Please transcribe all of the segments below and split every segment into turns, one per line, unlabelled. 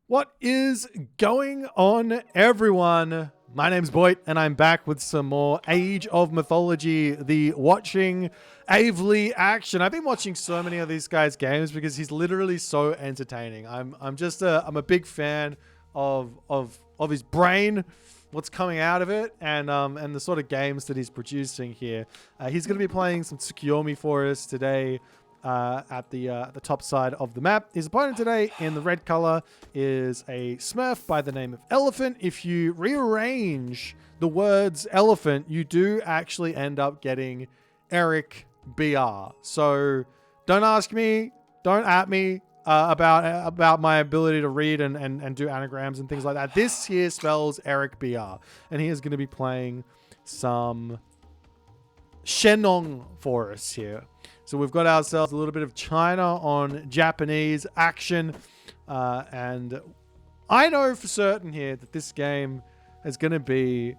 What is going on, everyone? My name's Boit, and I'm back with some more Age of Mythology, the watching Avely action. I've been watching so many of these guys' games because he's literally so entertaining. I'm a big fan of his brain, what's coming out of it, and the sort of games that he's producing here. He's going to be playing some Tsukuyomi for us today. At the top side of the map. His opponent today in the red color is a Smurf by the name of Elephant. If you rearrange the words elephant, you do actually end up getting Eric BR. So don't ask me, don't at me about my ability to read and do anagrams and things like that. This here spells Eric BR, and he is going to be playing some Shenong for us here. So we've got ourselves a little bit of China on Japanese action. And I know for certain here that this game is going to be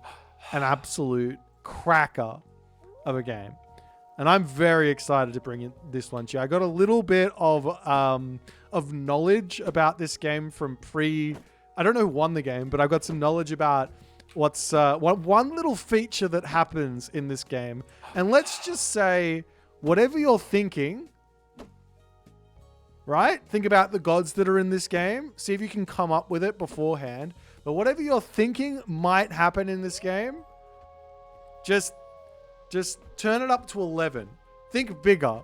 an absolute cracker of a game. And I'm very excited to bring in this one to you. I got a little bit of knowledge about this game from I don't know who won the game, but I've got some knowledge about what's one little feature that happens in this game. And let's just say, whatever you're thinking, right? Think about the gods that are in this game. See if you can come up with it beforehand. But whatever you're thinking might happen in this game, just turn it up to 11. Think bigger,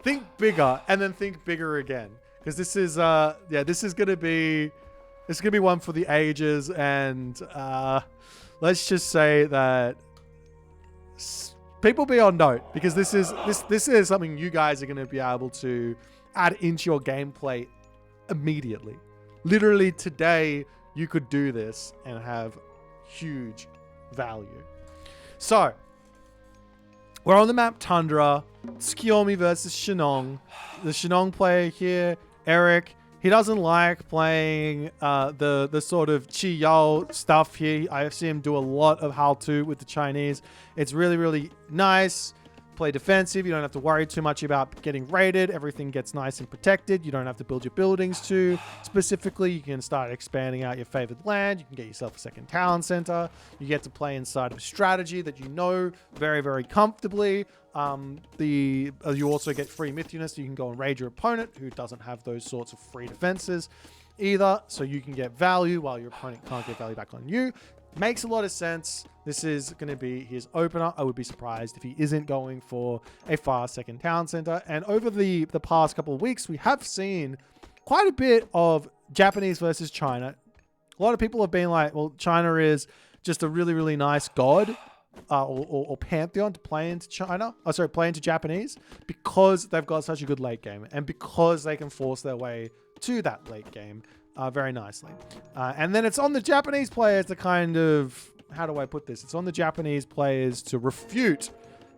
and then think bigger again. Because this is this is gonna be one for the ages. And let's just say that people be on note, because this is something you guys are going to be able to add into your gameplay immediately. Literally today, you could do this and have huge value. So, we're on the map Tundra. Tsukuyomi versus Shenong. The Shenong player here, Eric, he doesn't like playing the sort of Qi Yao stuff here. I see him do a lot of how-to with the Chinese. It's really, really nice. Play defensive. You don't have to worry too much about getting raided. Everything gets nice and protected. You don't have to build your buildings too specifically. You can start expanding out your favored land. You can get yourself a second town center. You get to play inside of a strategy that you know very, very comfortably. You also get free myth units, so you can go and raid your opponent who doesn't have those sorts of free defenses either. So you can get value while your opponent can't get value back on you. Makes a lot of sense. This is going to be his opener. I would be surprised if he isn't going for a fast second town center. And over the past couple of weeks, we have seen quite a bit of Japanese versus China. A lot of people have been like, well, China is just a really, really nice god or pantheon to play into play into Japanese, because they've got such a good late game and because they can force their way to that late game very nicely. And then it's on the Japanese players to kind of, how do I put this? It's on the Japanese players to refute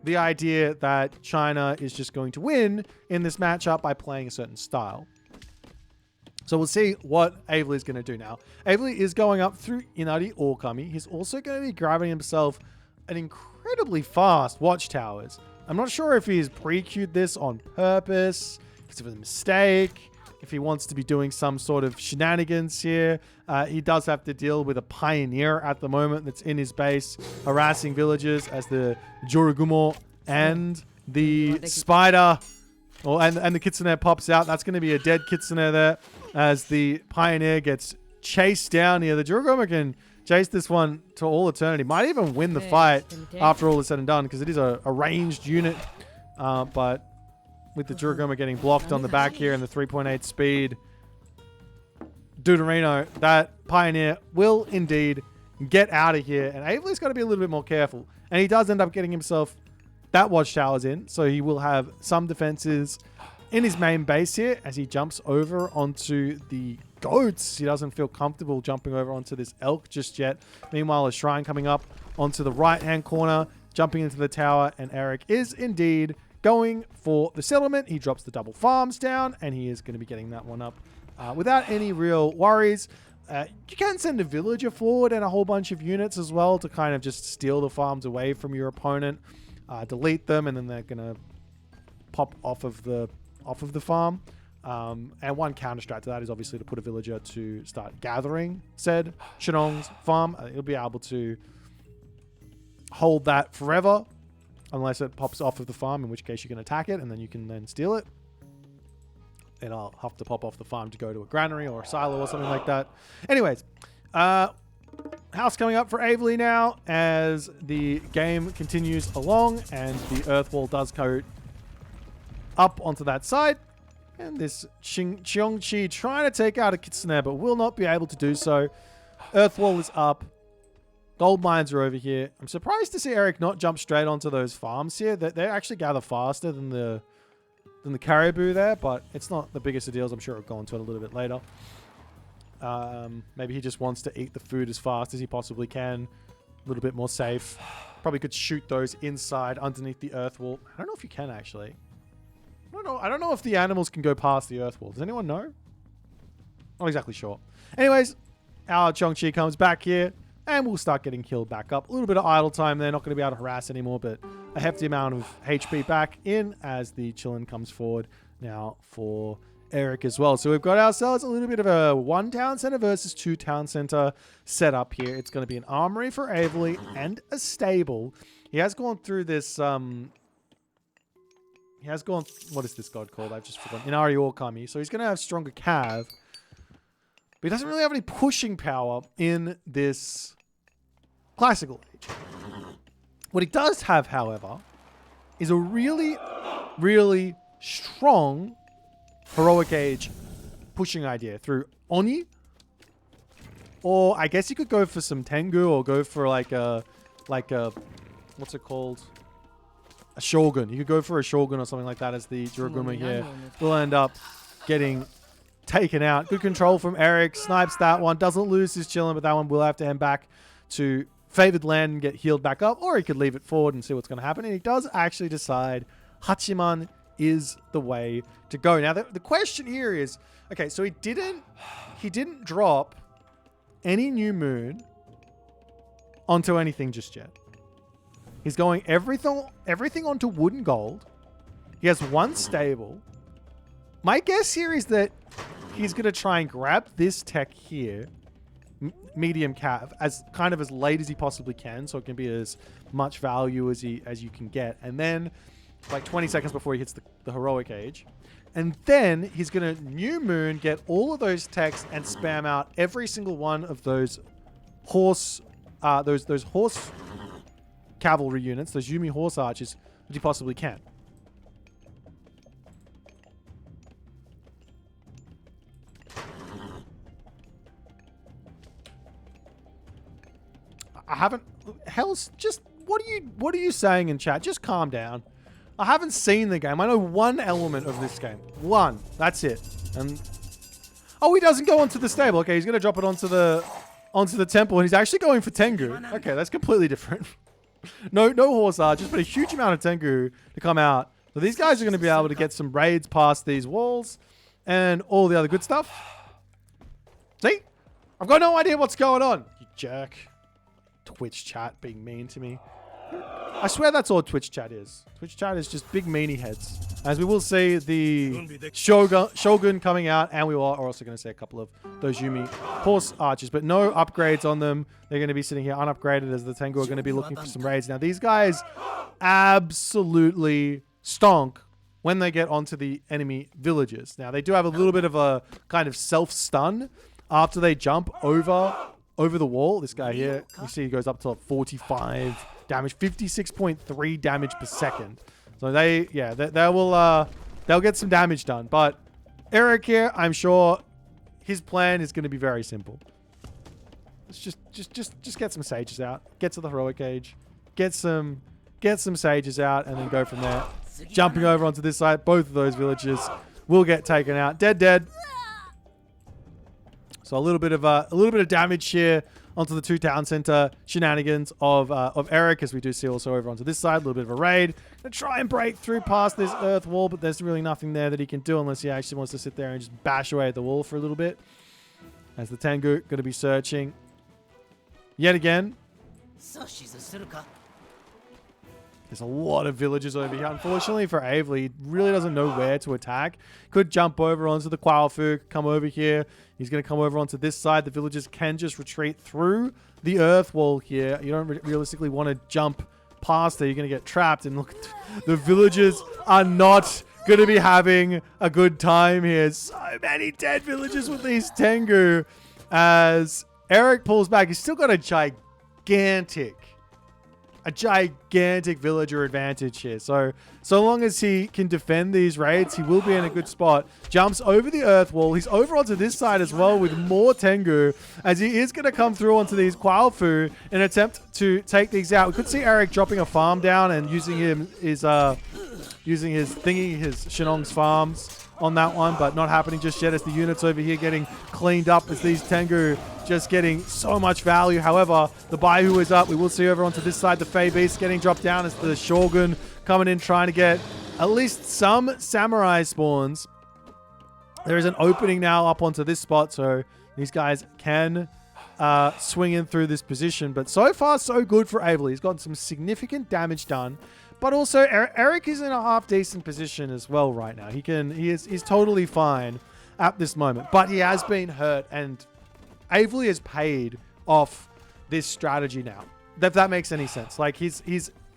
the idea that China is just going to win in this matchup by playing a certain style. So we'll see what Avely is going to do now. Avely is going up through Inari Okami. He's also going to be grabbing himself an incredibly fast watchtowers. I'm not sure if he's pre-queued this on purpose, if it's a mistake, if he wants to be doing some sort of shenanigans here. He does have to deal with a pioneer at the moment that's in his base, harassing villagers as the Jorugumo and the spider, and the kitsune pops out. That's going to be a dead kitsune there as the pioneer gets chased down here. The Jorugumo can chase this one to all eternity. Might even win the fight after all is said and done, because it is a ranged unit. But with the Jorugumo getting blocked on the back here and the 3.8 speed Deuterino, that pioneer will indeed get out of here. And Avely's got to be a little bit more careful. And he does end up getting himself that watchtowers in, so he will have some defenses in his main base here as he jumps over onto the goats. He doesn't feel comfortable jumping over onto this elk just yet. Meanwhile, a shrine coming up onto the right-hand corner, jumping into the tower, and Eric is indeed going for the settlement. He drops the double farms down, and he is going to be getting that one up without any real worries. You can send a villager forward and a whole bunch of units as well to kind of just steal the farms away from your opponent, delete them, and then they're going to pop off of the farm. And one counter strat to that is obviously to put a villager to start gathering said Shenong's farm. It'll be able to hold that forever unless it pops off of the farm, in which case you can attack it and then you can then steal it. And I'll have to pop off the farm to go to a granary or a silo or something like that. Anyways, house coming up for Averley now as the game continues along and the earth wall does go up onto that side. And this Cheongchi trying to take out a Kitsune, but will not be able to do so. Earth wall is up. Gold mines are over here. I'm surprised to see Eric not jump straight onto those farms here. They actually gather faster than the caribou there, but it's not the biggest of deals. I'm sure I'll go into it a little bit later. Maybe he just wants to eat the food as fast as he possibly can. A little bit more safe. Probably could shoot those inside underneath the earth wall. I don't know if you can actually. I don't know if the animals can go past the earth wall. Does anyone know? Not exactly sure. Anyways, our Cheongchi comes back here and we'll start getting killed back up. A little bit of idle time. They're not going to be able to harass anymore, but a hefty amount of HP back in as the Chillin comes forward now for Eric as well. So we've got ourselves a little bit of a 1 town center versus 2 town center set up here. It's going to be an armory for Averley and a stable. He has gone through this... He has gone... What is this god called? I've just forgotten. Inari Orkami. So he's going to have stronger cav. But he doesn't really have any pushing power in this classical age. What he does have, however, is a really, really strong heroic age pushing idea through Oni. Or I guess you could go for some Tengu or go for like a what's it called? A Shogun. You could go for a Shogun or something like that as the Jiraguma here. Will end up getting taken out. Good control from Eric. Snipes that one. Doesn't lose his Chillin, but that one will have to head back to favored land and get healed back up. Or he could leave it forward and see what's going to happen. And he does actually decide Hachiman is the way to go. Now, the question here is, okay, so he didn't drop any new moon onto anything just yet. He's going everything onto wood and gold. He has 1 stable. My guess here is that he's going to try and grab this tech here, medium cav, as kind of as late as he possibly can, so it can be as much value as you can get. And then, like 20 seconds before he hits the heroic age. And then he's going to new moon, get all of those techs, and spam out every single one of those horse cavalry units, those Yumi horse archers, that he possibly can. I haven't... Hell's just... What are you saying in chat? Just calm down. I haven't seen the game. I know 1 element of this game. 1. That's it. And... Oh, he doesn't go onto the stable. Okay, he's going to drop it onto the temple, and he's actually going for Tengu. Okay, that's completely different. No horse archers, but a huge amount of Tengu to come out. So these guys are going to be able to get some raids past these walls and all the other good stuff. See? I've got no idea what's going on. You jerk. Twitch chat being mean to me. I swear that's all Twitch chat is. Twitch chat is just big meanie heads. As we will see the Shogun coming out, and we are also going to see a couple of those Yumi horse archers, but no upgrades on them. They're going to be sitting here unupgraded as the Tengu are going to be looking for some raids. Now, these guys absolutely stonk when they get onto the enemy villages. Now, they do have a little bit of a kind of self-stun after they jump over the wall. This guy here, you see he goes up to 45 damage, 56.3 damage per second. So they'll get some damage done. But Eric here, I'm sure his plan is going to be very simple. Let's just get some sages out. Get to the heroic age. Get some sages out, and then go from there. Jumping over onto this side, both of those villages will get taken out. Dead. So a little bit of damage here onto the 2 town center shenanigans of Eric, as we do see also over onto this side. A little bit of a raid. Gonna try and break through past this earth wall, but there's really nothing there that he can do unless he actually wants to sit there and just bash away at the wall for a little bit. As the Tengu going to be searching yet again. There's a lot of villagers over here. Unfortunately for Avely, he really doesn't know where to attack. Could jump over onto the Quailfu, come over here. He's going to come over onto this side. The villagers can just retreat through the earth wall here. You don't realistically want to jump past there. You're going to get trapped. And look, the villagers are not going to be having a good time here. So many dead villagers with these Tengu. As Eric pulls back, he's still got a gigantic villager advantage here. So long as he can defend these raids, he will be in a good spot. Jumps over the earth wall. He's over onto this side as well with more Tengu, as he is going to come through onto these Quailfu in an attempt to take these out. We could see Eric dropping a farm down and using his Shinong's farms on that one, but not happening just yet as the units over here getting cleaned up as these Tengu just getting so much value. However, the Baihu is up. We will see over onto this side the Fey Beast getting dropped down as the Shogun coming in trying to get at least some samurai spawns. There is an opening now up onto this spot, so these guys can swing in through this position. But so far, so good for Avely. He's gotten some significant damage done. But also, Eric is in a half-decent position as well right now. He's totally fine at this moment. But he has been hurt, and Avely has paid off this strategy now. If that makes any sense. Like, he's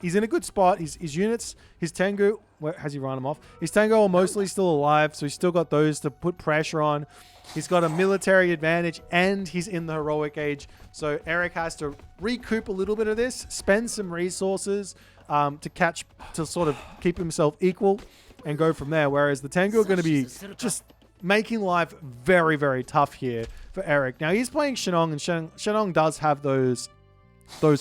in a good spot. His units, his Tengu, where has he run them off? His Tengu are mostly still alive, so he's still got those to put pressure on. He's got a military advantage, and he's in the heroic age. So Eric has to recoup a little bit of this, spend some resources to sort of keep himself equal and go from there. Whereas the Tengu are going to be just making life very, very tough here for Eric. Now, he's playing Shinong, and Shinong does have those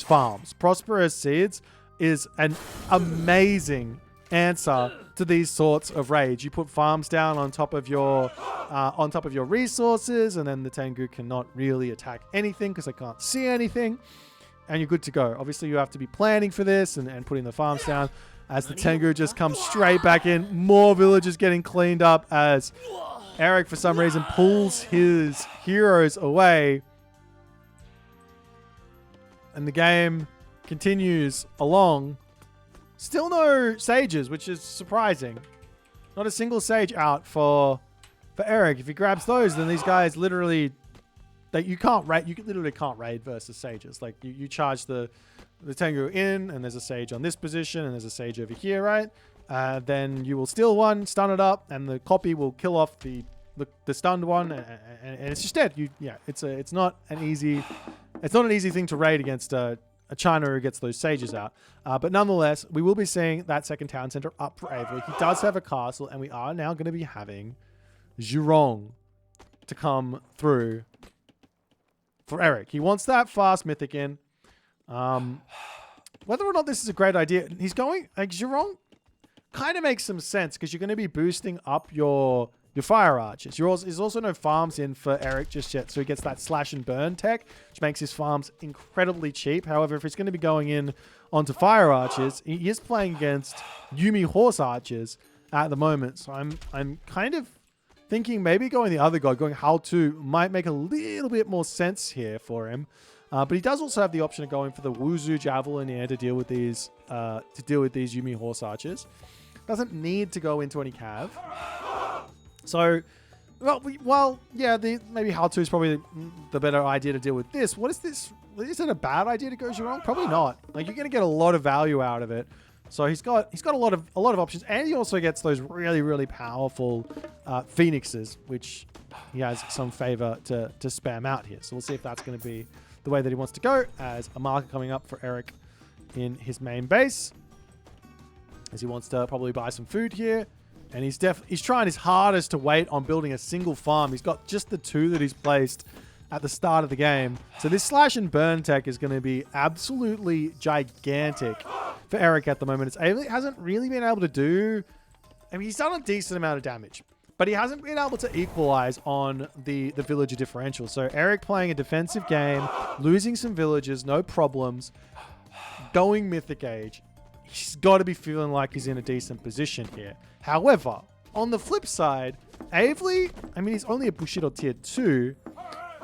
farms. Prosperous Seeds is an amazing answer to these sorts of raids. You put farms down on top of your resources, and then the Tengu cannot really attack anything because they can't see anything, and you're good to go. Obviously, you have to be planning for this and putting the farms down as the Tengu just comes straight back in. More villages getting cleaned up as Eric, for some reason, pulls his heroes away. And the game continues along. Still no sages, which is surprising. Not a single sage out for Eric. If he grabs those, then these guys literally... You literally can't raid versus sages. Like, you charge the Tengu in, and there's a sage on this position, and there's a sage over here, right? Then you will steal one, stun it up, and the copy will kill off the stunned one, and it's just dead. It's not an easy thing to raid against a China who gets those sages out. But nonetheless, we will be seeing that second town center up for Avely. He does have a castle, and we are now going to be having Zhurong to come through for Eric. He wants that fast mythic in. Whether or not this is a great idea, he's going... Like, Zhurong kind of makes some sense because you're going to be boosting up your fire archers. There's also no farms in for Eric just yet, so he gets that slash and burn tech, which makes his farms incredibly cheap. However, if he's going to be going in onto fire archers, he is playing against Yumi horse archers at the moment. So I'm kind of thinking maybe going the other god, going how to, might make a little bit more sense here for him. But he does also have the option of going for the Wuzu Javelin here to deal with these Yumi horse archers. Doesn't need to go into any cav. So, maybe how to is probably the better idea to deal with this. What is this? Is it a bad idea to go Zhurong? Probably not. Like, you're going to get a lot of value out of it. So he's got a lot of options, and he also gets those really, really powerful phoenixes, which he has some favor to spam out here. So we'll see if that's going to be the way that he wants to go, as a marker coming up for Eric in his main base, as he wants to probably buy some food here. And he's trying his hardest to wait on building a single farm. He's got just the 2 that he's placed at the start of the game. So this slash and burn tech is going to be absolutely gigantic for Eric at the moment. It hasn't really been able to do... I mean, he's done a decent amount of damage, but he hasn't been able to equalize on the villager differential. So Eric playing a defensive game, losing some villagers, no problems, going Mythic Age. He's got to be feeling like he's in a decent position here. However, on the flip side, Avely, I mean, he's only a Bushido tier 2,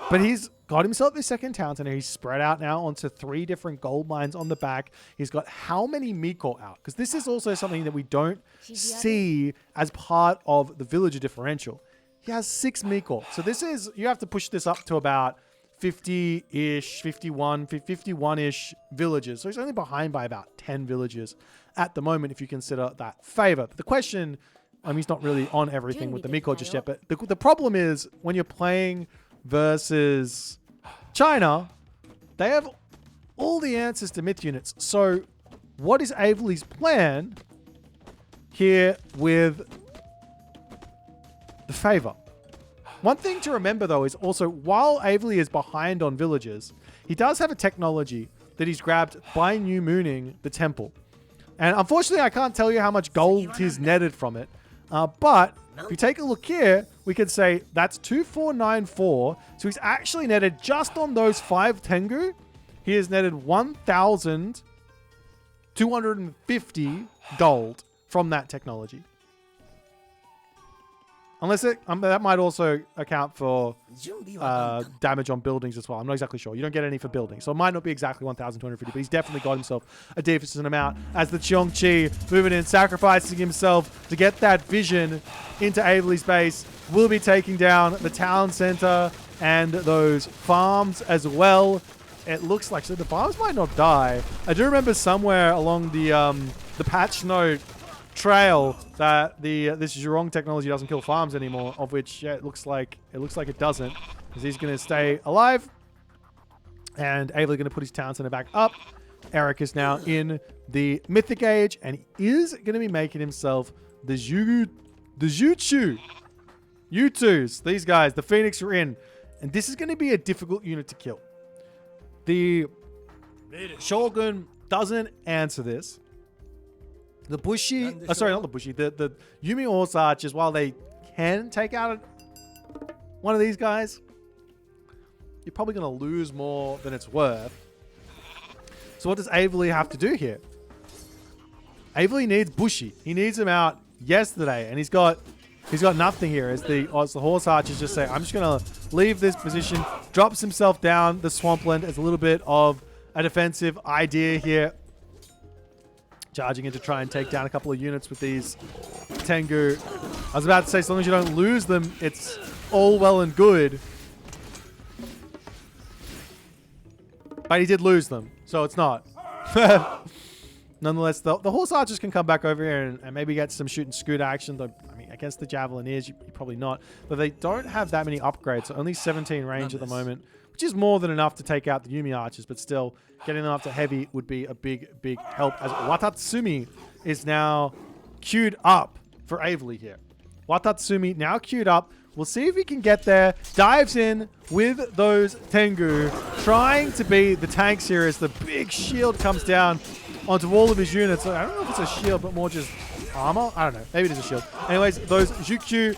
But he's got himself his second town center. He's spread out now onto 3 different gold mines on the back. He's got how many Miko out? Because this is also something that we don't see as part of the villager differential. He has 6 Miko. So this is, you have to push this up to about 50-ish, 51-ish villages. So he's only behind by about 10 villages at the moment if you consider that favor. But the question, he's not really on everything with the Miko just yet, but the problem is when you're playing versus China, they have all the answers to myth units. So what is Averly's plan here with the favor? One thing to remember though is also while Averly is behind on villages, he does have a technology that he's grabbed by new mooning the temple. And unfortunately I can't tell you how much gold he's netted from it. But if you take a look here, we could say that's 2494. So he's actually netted just on those 5 Tengu. He has netted 1,250 gold from that technology. Unless that might also account for damage on buildings as well. I'm not exactly sure. You don't get any for buildings. So it might not be exactly 1,250, but he's definitely got himself a decent amount as the Cheongchi moving in, sacrificing himself to get that vision into Averly's base. Will be taking down the town center and those farms as well. It looks like, so the farms might not die. I do remember somewhere along the patch note trail that this is your wrong technology doesn't kill farms anymore, of which it looks like it doesn't, because he's going to stay alive and Averly going to put his town center back up. Eric is now in the mythic age and he is going to be making himself the Jutsu U2s. These guys, the Phoenix are in, and this is going to be a difficult unit to kill. The Shogun doesn't answer this. The Bushi, sorry, not the Bushi, the Yumi Horse Archers, while they can take out one of these guys, you're probably going to lose more than it's worth. So what does Averly have to do here? Averly needs Bushi. He needs him out yesterday, and he's got nothing here. As the Horse Archers just say, I'm just going to leave this position, drops himself down the swampland as a little bit of a defensive idea here. Charging in to try and take down a couple of units with these Tengu. I was about to say, as long as you don't lose them, it's all well and good. But he did lose them, so it's not. Nonetheless, the Horse Archers can come back over here and maybe get some shoot and scoot action. Though, I mean, against the Javelineers, you probably not. But they don't have that many upgrades, so only 17 range at the moment, which is more than enough to take out the Yumi Archers, but still, getting them up to heavy would be a big, big help, as Watatsumi is now queued up for Averly here. Watatsumi now queued up. We'll see if he can get there. Dives in with those Tengu, trying to be the tanks here as the big shield comes down onto all of his units. I don't know if it's a shield, but more just armor. I don't know. Maybe it is a shield. Anyways, those Jukju,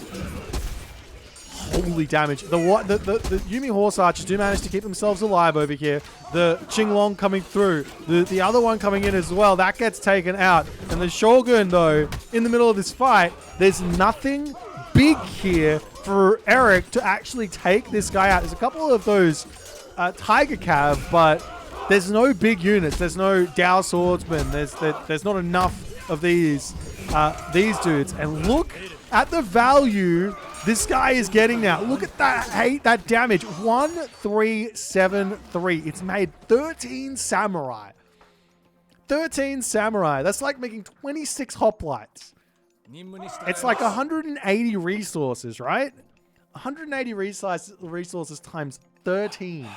holy damage. The Yumi Horse Archers do manage to keep themselves alive over here. The Qinglong coming through. The other one coming in as well. That gets taken out. And the Shogun, though, in the middle of this fight, there's nothing big here for Eric to actually take this guy out. There's a couple of those Tiger Cav, but there's no big units. There's no Dao Swordsmen. There's not enough of these dudes. And look at the value this guy is getting now. Look at that damage. 1373. It's made 13 samurai. 13 samurai. That's like making 26 hoplites. It's like 180 resources, right? 180 resources times 13.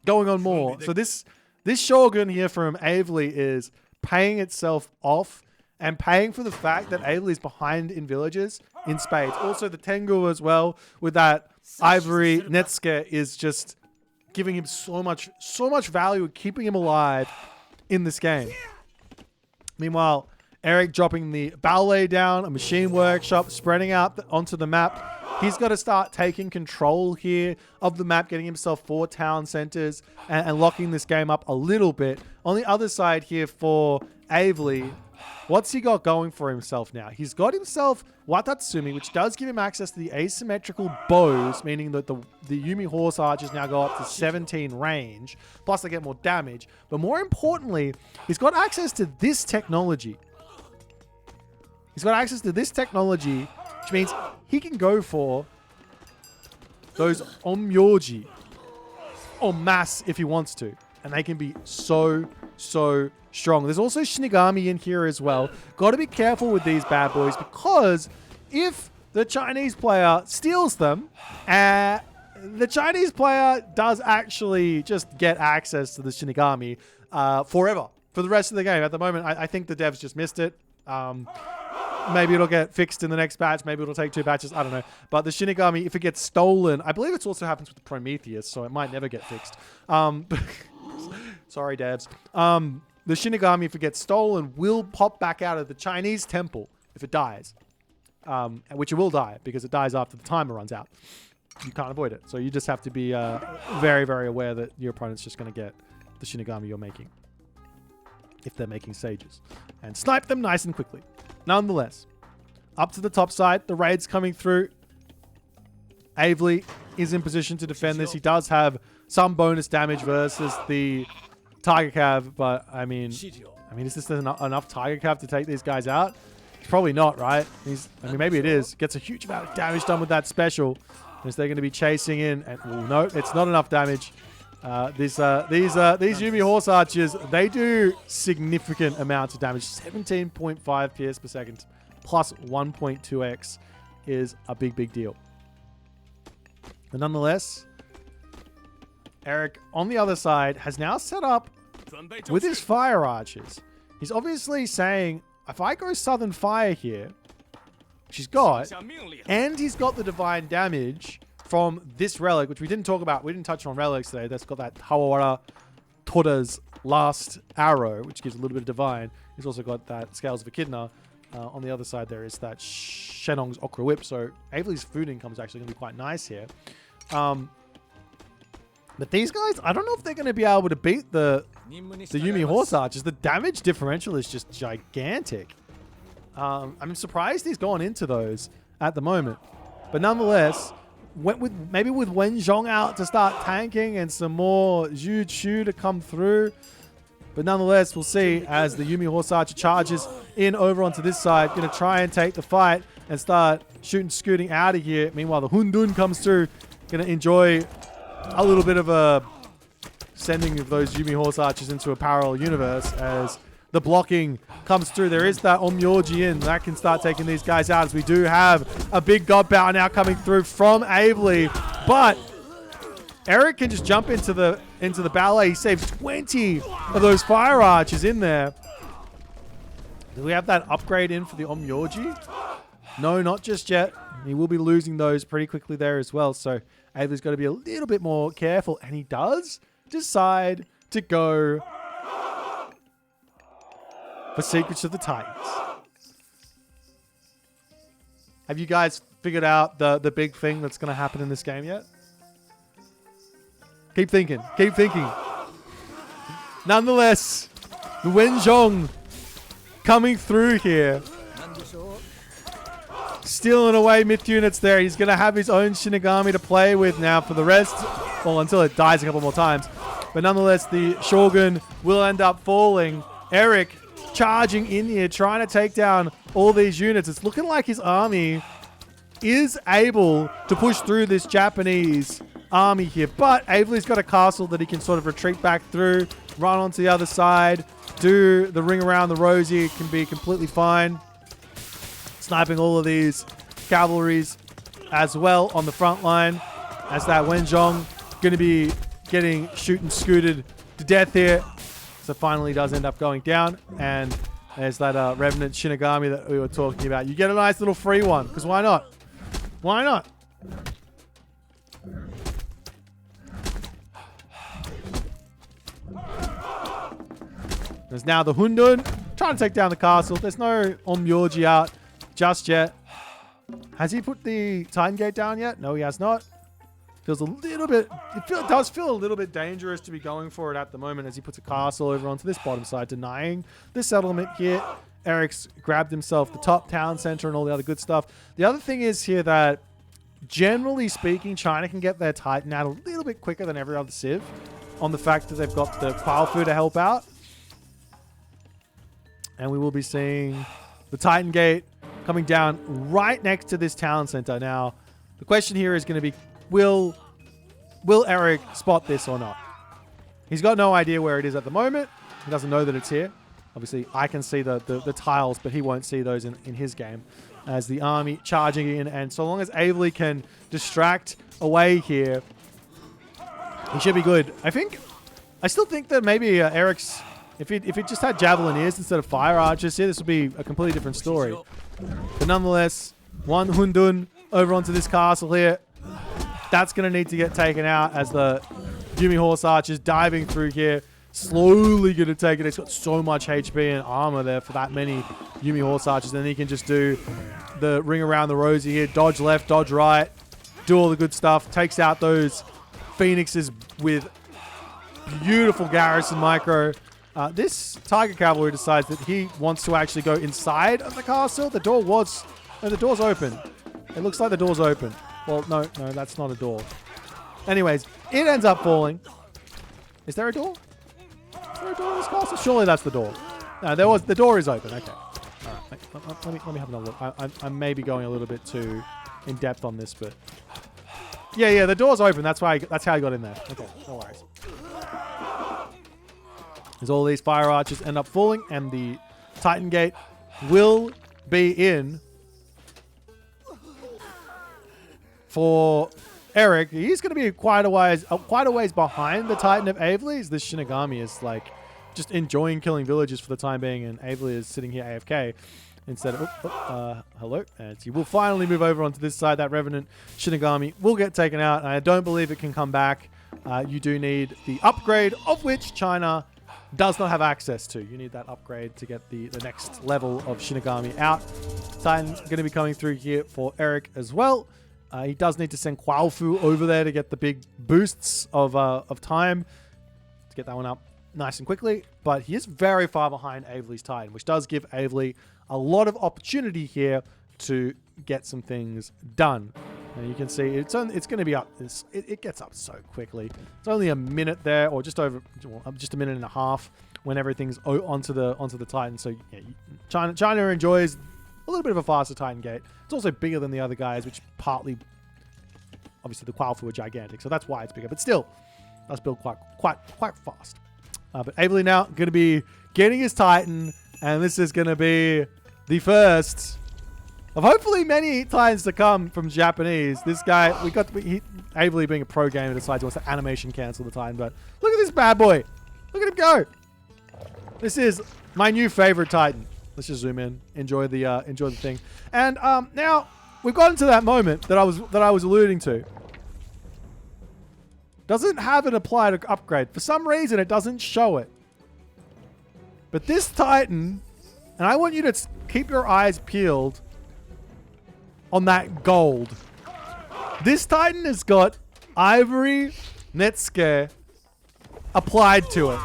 Going on more. So this Shogun here from Averly is paying itself off and paying for the fact that Averly is behind in villages in spades. Also the Tengu as well with that Ivory Netsuke is just giving him so much value, keeping him alive in this game. Meanwhile, Eric dropping the ballet down, a machine workshop, spreading out onto the map. He's got to start taking control here of the map, getting himself 4 town centers and locking this game up a little bit. On the other side here for Avely, what's he got going for himself now? He's got himself Watatsumi, which does give him access to the asymmetrical bows, meaning that the Yumi Horse Archers now go up to 17 range, plus they get more damage. But more importantly, he's got access to this technology. He's got access to this technology, which means he can go for those Onmyoji en masse if he wants to. And they can be so strong. There's also Shinigami in here as well. Got to be careful with these bad boys, because if the Chinese player steals them, the Chinese player does actually just get access to the Shinigami forever, for the rest of the game. At the moment, I think the devs just missed it. Maybe it'll get fixed in the next batch. Maybe it'll take 2 batches. I don't know. But the Shinigami, if it gets stolen, I believe it also happens with the Prometheus, so it might never get fixed. Sorry, devs. The Shinigami, if it gets stolen, will pop back out of the Chinese temple if it dies. Which it will die, because it dies after the timer runs out. You can't avoid it. So you just have to be very, very aware that your opponent's just going to get the Shinigami you're making, if they're making sages, and snipe them nice and quickly. Nonetheless, up to the top side, the raid's coming through. Avely is in position to defend this. He does have some bonus damage versus the Tiger Cav, but I mean, is this enough Tiger Cav to take these guys out? It's probably not, right? Maybe it is. Gets a huge amount of damage done with that special, as they're going to be chasing in. And no, it's not enough damage. These Yumi Horse Archers, they do significant amounts of damage. 17.5 PS per second plus 1.2x is a big deal. But nonetheless, Eric on the other side has now set up with his Fire Archers. He's obviously saying, if I go Southern Fire here, which he's got, and he's got the Divine Damage from this relic, which we didn't talk about. We didn't touch on relics today. That's got that Hawawara Toda's last arrow, which gives a little bit of divine. He's also got that Scales of Echidna. On the other side, there is that Shenong's Okra Whip. So Avely's food income is actually going to be quite nice here. But these guys, I don't know if they're going to be able to beat the Yumi Horse Archers. The damage differential is just gigantic. I'm surprised he's gone into those at the moment. But nonetheless, maybe with Wen Zhong out to start tanking and some more Zhu Chu to come through. But nonetheless, we'll see as the Yumi Horse Archer charges in over onto this side. Going to try and take the fight and start scooting out of here. Meanwhile, the Hundun comes through. Going to enjoy a little bit of a sending of those Yumi Horse Archers into a parallel universe as the blocking comes through. There is that Onmyoji in. That can start taking these guys out, as we do have a big God Power now coming through from Avely. But Eric can just jump into the ballet. He saves 20 of those Fire Archers in there. Do we have that upgrade in for the Onmyoji? No, not just yet. He will be losing those pretty quickly there as well. So Avely's got to be a little bit more careful. And he does decide to go for Secrets of the Titans. Have you guys figured out the big thing that's going to happen in this game yet? Keep thinking. Keep thinking. Nonetheless, the Wen Zhong coming through here. Stealing away myth units there. He's going to have his own Shinigami to play with now for the rest. Well, until it dies a couple more times. But nonetheless, the Shogun will end up falling. Eric charging in here, trying to take down all these units. It's looking like his army is able to push through this Japanese army here. But Avely's got a castle that he can sort of retreat back through, run onto the other side, do the ring around the rosy. It can be completely fine. Sniping all of these cavalries as well on the front line, as that Wen Zhong going to be getting scooted to death here. So finally does end up going down, and there's that Revenant Shinigami that we were talking about. You get a nice little free one, because why not? Why not? There's now the Hundun trying to take down the castle. There's no Onmyoji out just yet. Has he put the Titan Gate down yet? No, he has not. Feels a little bit... It does feel a little bit dangerous to be going for it at the moment as he puts a castle over onto this bottom side, denying the settlement here. Eric's grabbed himself the top town center and all the other good stuff. The other thing is here that, generally speaking, China can get their Titan out a little bit quicker than every other civ on the fact that they've got the Qualfu to help out. And we will be seeing the Titan Gate coming down right next to this town center. Now, the question here is going to be, will Eric spot this or not? He's got no idea where it is at the moment. He doesn't know that it's here. Obviously, I can see the tiles, but he won't see those in his game as the army charging in. And so long as Avely can distract away here, he should be good. I still think that maybe Eric's... If it just had Javelineers instead of Fire Archers here, this would be a completely different story. But nonetheless, one Hundun over onto this castle here. That's going to need to get taken out as the Yumi Horse Archers diving through here. Slowly going to take it. It's got so much HP and armor there for that many Yumi Horse Archers. And then he can just do the ring around the rosy here. Dodge left, dodge right. Do all the good stuff. Takes out those Phoenixes with beautiful garrison micro. This Tiger Cavalry decides that he wants to actually go inside of the castle. The door's open. It looks like the door's open. Well, no, that's not a door. Anyways, it ends up falling. Is there a door? Is there a door in this castle? Surely that's the door. No, the door is open. Okay. All right. Let me have another look. I may be going a little bit too in depth on this, but yeah, the door's open. That's how I got in there. Okay, no worries. As all these Fire Archers end up falling, and the Titan Gate will be in for Eric. He's going to be quite a ways behind the Titan of Avely. This Shinigami is like just enjoying killing villagers for the time being, and Avely is sitting here AFK instead of hello. And he will finally move over onto this side. That Revenant Shinigami will get taken out, and I don't believe it can come back. You do need the upgrade, of which China does not have access to. You need that upgrade to get the next level of Shinigami out. Titan's going to be coming through here for Eric as well. He does need to send Qualfu over there to get the big boosts of time to get that one up nice and quickly. But he is very far behind Avely's Titan, which does give Avely a lot of opportunity here to get some things done. And you can see it's going to be up. It gets up so quickly. It's only a minute there, or just a minute and a half when everything's onto the Titan. So yeah, China enjoys a little bit of a faster Titan Gate. It's also bigger than the other guys, which partly, obviously, the Qualfu are gigantic, so that's why it's bigger. But still, that's built quite fast. But Avely now going to be getting his Titan, and this is going to be the first of hopefully many Titans to come from Japanese. This guy, Avely being a pro gamer, decides he wants to animation cancel the Titan. But look at this bad boy. Look at him go. This is my new favorite Titan. Let's just zoom in, enjoy the thing. And now we've gotten to that moment that I was alluding to. Doesn't have an applied upgrade. For some reason, it doesn't show it. But this Titan, and I want you to keep your eyes peeled on that gold. This Titan has got Ivory Netsuke applied to it.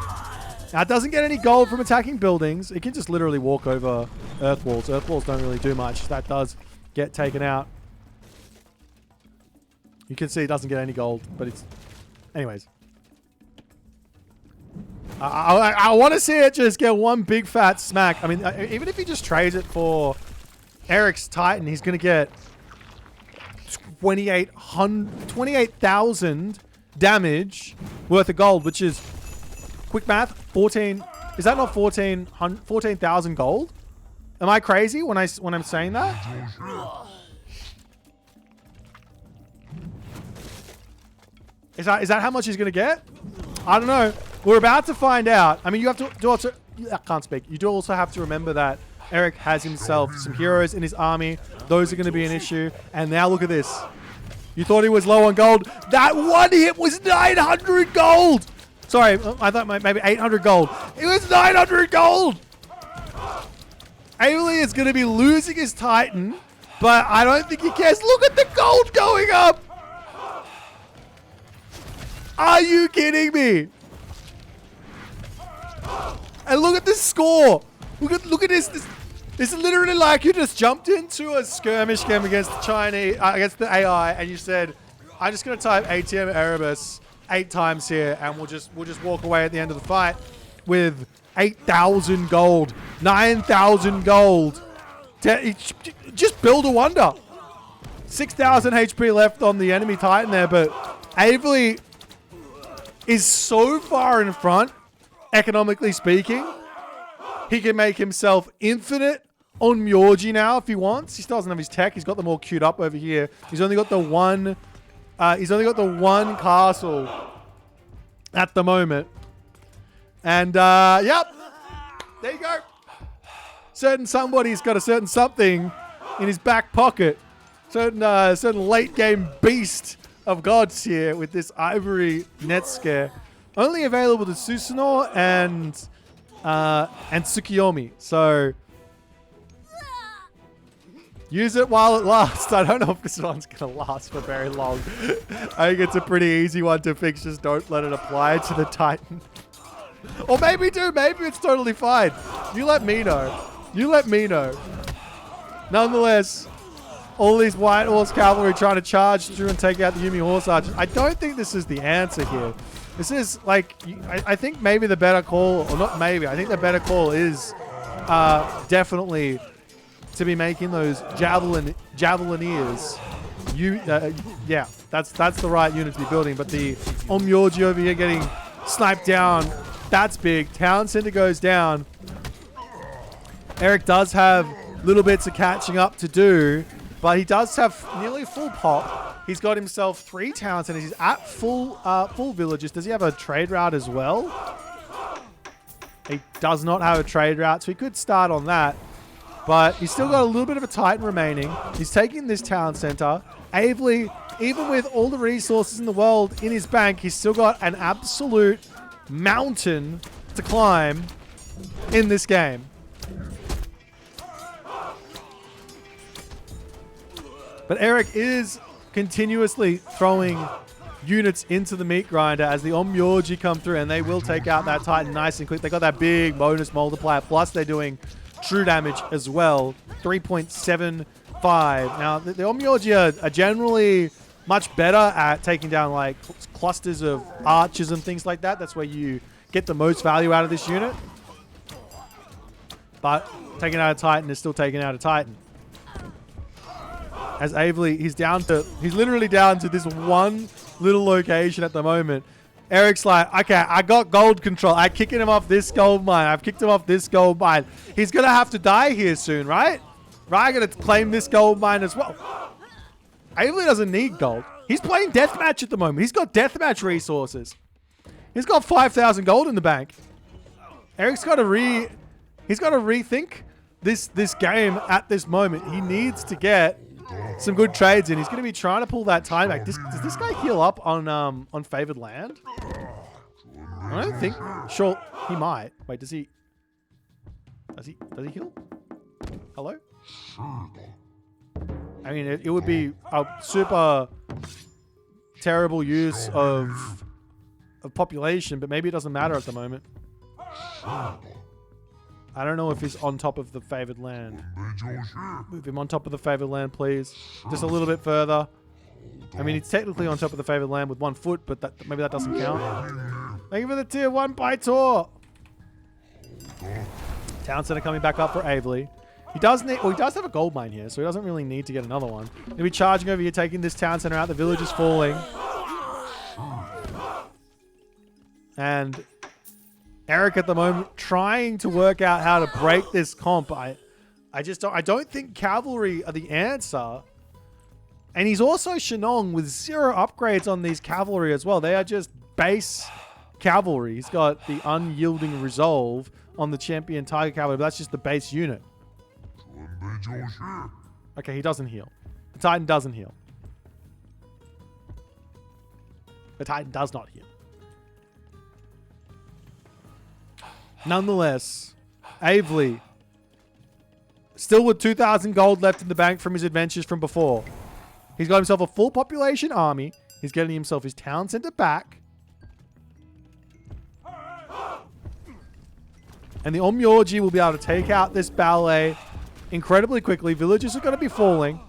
Now, it doesn't get any gold from attacking buildings. It can just literally walk over earth walls. Earth walls don't really do much. That does get taken out. You can see it doesn't get any gold, but it's... Anyways. I want to see it just get one big fat smack. I mean, even if he just trades it for Eric's Titan, he's going to get 28,000 damage worth of gold, which is, quick math, 14. Is that not 14,000 gold? Am I crazy when I'm saying that? Is that how much he's going to get? I don't know. We're about to find out. I mean, you have to do also... I can't speak. You do also have to remember that Eric has himself some heroes in his army. Those are going to be an issue. And now look at this. You thought he was low on gold. That one hit was 900 gold. Sorry, I thought maybe 800 gold. It was 900 gold. Avely is going to be losing his Titan But I don't think he cares. Look at the gold going up. Are you kidding me? And look at this score. Look at this. This is literally like you just jumped into a skirmish game against the Chinese, against the AI, and you said, "I'm just gonna type ATM Erebus 8 times here, and we'll just walk away at the end of the fight with 8,000 gold, 9,000 gold. Just build a wonder." 6,000 HP left on the enemy Titan there, but Avely is so far in front, economically speaking. He can make himself infinite on Myorji now if he wants. He still doesn't have his tech. He's got them all queued up over here. He's only got the one. He's only got the one castle at the moment. And yep, there you go. Certain somebody's got a certain something in his back pocket. Certain late game beast of gods here with this ivory net scare. Only available to Susanoo and Tsukuyomi. So use it while it lasts. I don't know if this one's going to last for very long. I think it's a pretty easy one to fix. Just don't let it apply to the Titan. Or maybe do. Maybe it's totally fine. You let me know. You let me know. Nonetheless, all these White Horse Cavalry trying to charge through and take out the Yumi Horse Archers. I don't think this is the answer here. This is like, I think maybe the better call, or not maybe, I think the better call is definitely to be making those Javelineers. Yeah, that's the right unit to be building. But the Myorji over here getting sniped down, that's big. Town Center goes down. Eric does have little bits of catching up to do, but he does have nearly full pop. He's got himself 3 town centers. He's at full villages. Does he have a trade route as well? He does not have a trade route, so he could start on that. But he's still got a little bit of a Titan remaining. He's taking this town center. Avely, even with all the resources in the world in his bank, he's still got an absolute mountain to climb in this game. But Eric is continuously throwing units into the meat grinder as the Myorji come through, and they will take out that Titan nice and quick. They got that big bonus multiplier, plus they're doing true damage as well, 3.75. Now, the Myorji are generally much better at taking down like clusters of archers and things like that. That's where you get the most value out of this unit. But taking out a Titan is still taking out a Titan. As Avely, he's literally down to this one little location at the moment. Eric's like, okay, I got gold control. I'm kicking him off this gold mine. I've kicked him off this gold mine. He's going to have to die here soon, right? Right, I'm going to claim this gold mine as well. Avely doesn't need gold. He's playing deathmatch at the moment. He's got deathmatch resources. He's got 5,000 gold in the bank. Eric's got to rethink this game at this moment. He needs to get some good trades in. He's going to be trying to pull that time back. Does this guy heal up on favored land? I don't think. Sure, he might. Wait, does he heal? Hello? I mean, it would be a super terrible use of population, but maybe it doesn't matter at the moment. I don't know if he's on top of the favored land. Move him on top of the favored land, please. Just a little bit further. I mean, he's technically on top of the favored land with 1 foot, but maybe that doesn't count. Thank you for the tier 1 by tour. Town center coming back up for Avely. He does have a gold mine here, so he doesn't really need to get another one. He'll be charging over here, taking this town center out. The village is falling. And Eric at the moment trying to work out how to break this comp. I don't think cavalry are the answer. And he's also Shenong with 0 upgrades on these cavalry as well. They are just base cavalry. He's got the unyielding resolve on the champion tiger cavalry, but that's just the base unit. Okay, he doesn't heal. The Titan doesn't heal. The Titan does not heal. Nonetheless, Avely Still with 2,000 gold left in the bank from his adventures from before. He's got himself a full population army. He's getting himself his town center back. And the Onmyoji will be able to take out this ballet incredibly quickly. Villages are going to be falling.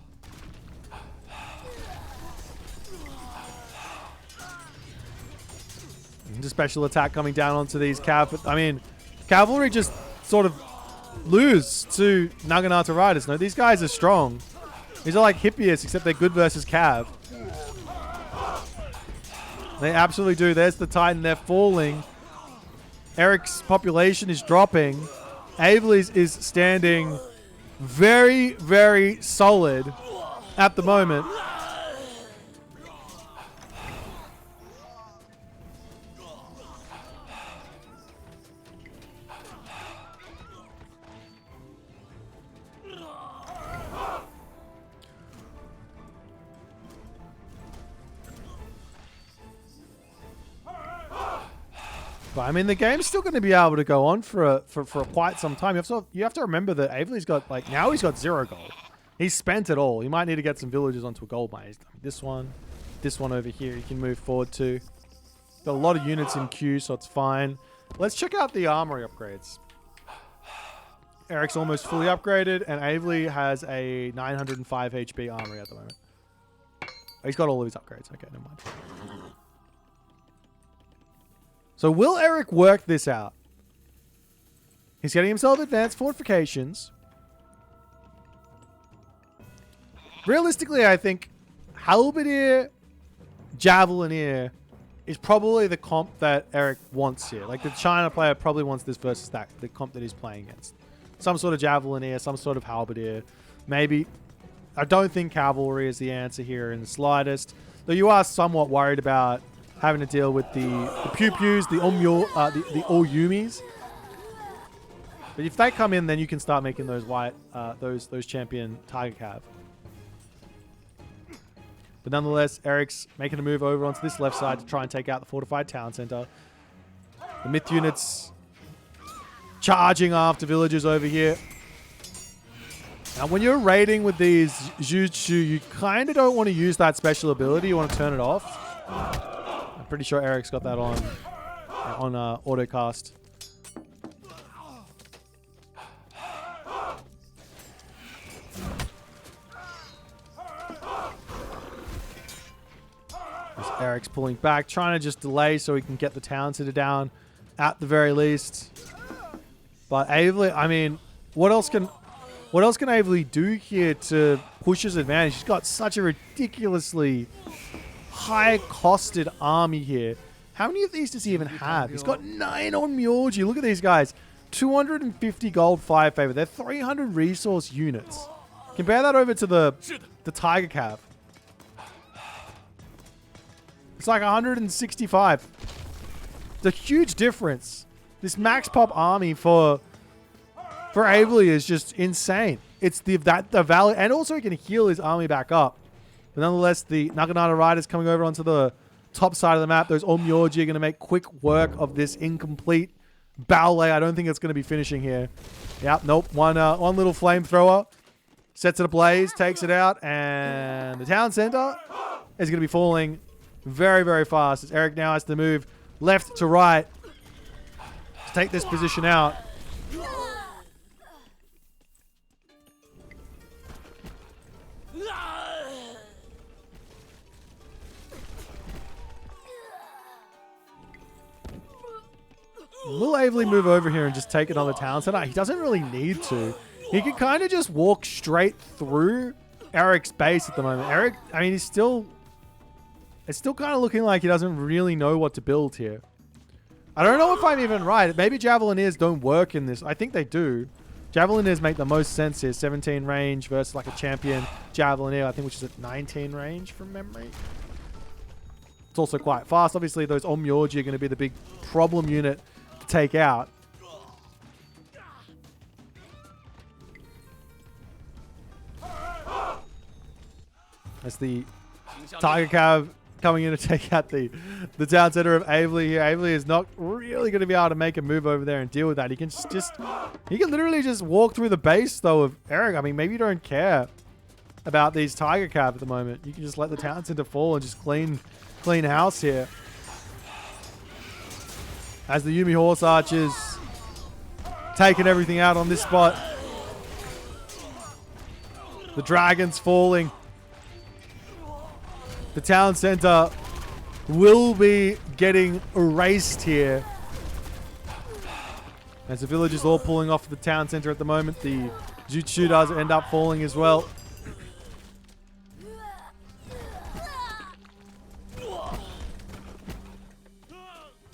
And a special attack coming down onto these cavalry just sort of lose to Naginata Riders. No, these guys are strong. These are like Hippias, except they're good versus Cav. They absolutely do. There's the Titan. They're falling. Eric's population is dropping. Avely's is standing very, very solid at the moment. But I mean, the game's still going to be able to go on for quite some time. You have to remember that Avely's got, like, now he's got 0 gold. He's spent it all. He might need to get some villagers onto a gold mine. This one over here, he can move forward to. Got a lot of units in queue, so it's fine. Let's check out the armory upgrades. Eric's almost fully upgraded, and Avely has a 905 HP armory at the moment. Oh, he's got all of his upgrades. Okay, never mind. So will Eric work this out? He's getting himself advanced fortifications. Realistically, I think Halberdier, Javelineer is probably the comp that Eric wants here. Like, the China player probably wants this versus that, the comp that he's playing against. Some sort of Javelineer, some sort of Halberdier. Maybe. I don't think cavalry is the answer here in the slightest. Though you are somewhat worried about having to deal with the pew-pews, the Oyumis. But if they come in, then you can start making those those champion Tiger Cav. But nonetheless, Eric's making a move over onto this left side to try and take out the fortified town center. The myth units charging after villagers over here. Now, when you're raiding with these Jutsu, you kind of don't want to use that special ability. You want to turn it off. I'm pretty sure Eric's got that on autocast. Eric's pulling back, trying to just delay so he can get the town center down at the very least. But Avely, I mean, what else can Avely do here to push his advantage? He's got such a ridiculously high-costed army here. How many of these does he even have? He's got 9 on Myoji. Look at these guys. 250 gold, 5 favor. They're 300 resource units. Compare that over to the Tiger Cav. It's like 165. It's a huge difference. This max pop army for Avely is just insane. It's the value, and also he can heal his army back up. But nonetheless, the Naginata Riders coming over onto the top side of the map. Those Onmyoji are going to make quick work of this incomplete ballet. I don't think it's going to be finishing here. Yep, nope. One little flamethrower sets it ablaze, takes it out, and the town center is going to be falling very, very fast as Eric now has to move left to right to take this position out. Will Avely move over here and just take it on the town center? He doesn't really need to. He can kind of just walk straight through Eric's base at the moment. Eric, I mean, it's still kind of looking like he doesn't really know what to build here. I don't know if I'm even right. Maybe Javelineers don't work in this. I think they do. Javelineers make the most sense here. 17 range versus like a champion Javelineer, I think, which is at 19 range from memory. It's also quite fast. Obviously, those Onmyoji are going to be the big problem unit to take out. As the Tiger Cav coming in to take out the town center of Averley here. Averley is not really going to be able to make a move over there and deal with that. He can he can literally just walk through the base though of Eric. I mean, maybe you don't care about these Tiger Cap at the moment. You can just let the town center fall and just clean house here. As the Yumi Horse Archers taking everything out on this spot. The dragon's falling. The town center will be getting erased here. As the villagers all pulling off the town center at the moment. The Jutsu does end up falling as well.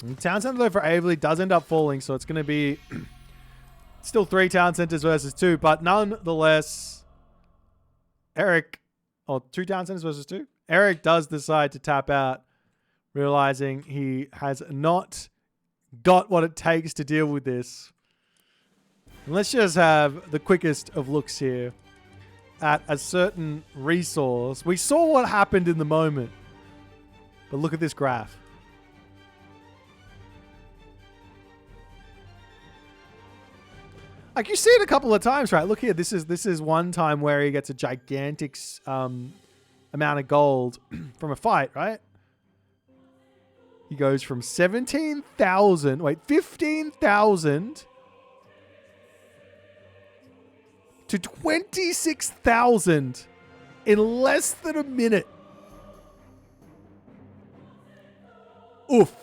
And the town center though for Averley does end up falling, so it's going to be still 3 town centers versus 2, but nonetheless, Eric, 2 town centers versus 2. Eric does decide to tap out, realizing he has not got what it takes to deal with this. And let's just have the quickest of looks here at a certain resource. We saw what happened in the moment, but look at this graph. Like, you see it a couple of times, right? Look here. This is one time where he gets a gigantic amount of gold from a fight, right? He goes from 15,000 to 26,000 in less than a minute. Oof.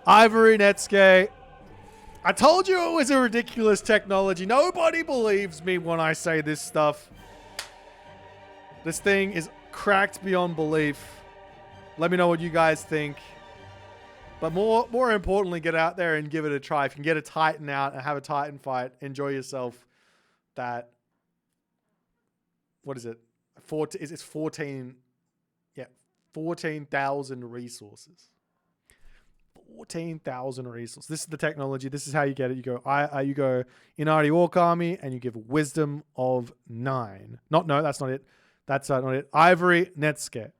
Ivory Netsuke. I told you it was a ridiculous technology. Nobody believes me when I say this stuff. This thing is cracked beyond belief. Let me know what you guys think. But more importantly, get out there and give it a try. If you can get a Titan out and have a Titan fight, enjoy yourself. That, what is it? It's 14, yeah, 14,000 resources. 14,000 resources. This is the technology. This is how you get it. You go Inari Orkami and you give Wisdom of 9. No, that's not it. That's not it. Ivory Netsuke.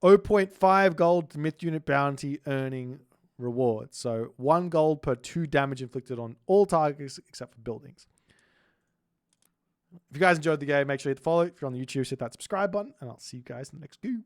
0.5 gold myth unit bounty earning reward. So 1 gold per 2 damage inflicted on all targets except for buildings. If you guys enjoyed the game, make sure you hit follow. If you're on the YouTube, hit that subscribe button, and I'll see you guys in the next game.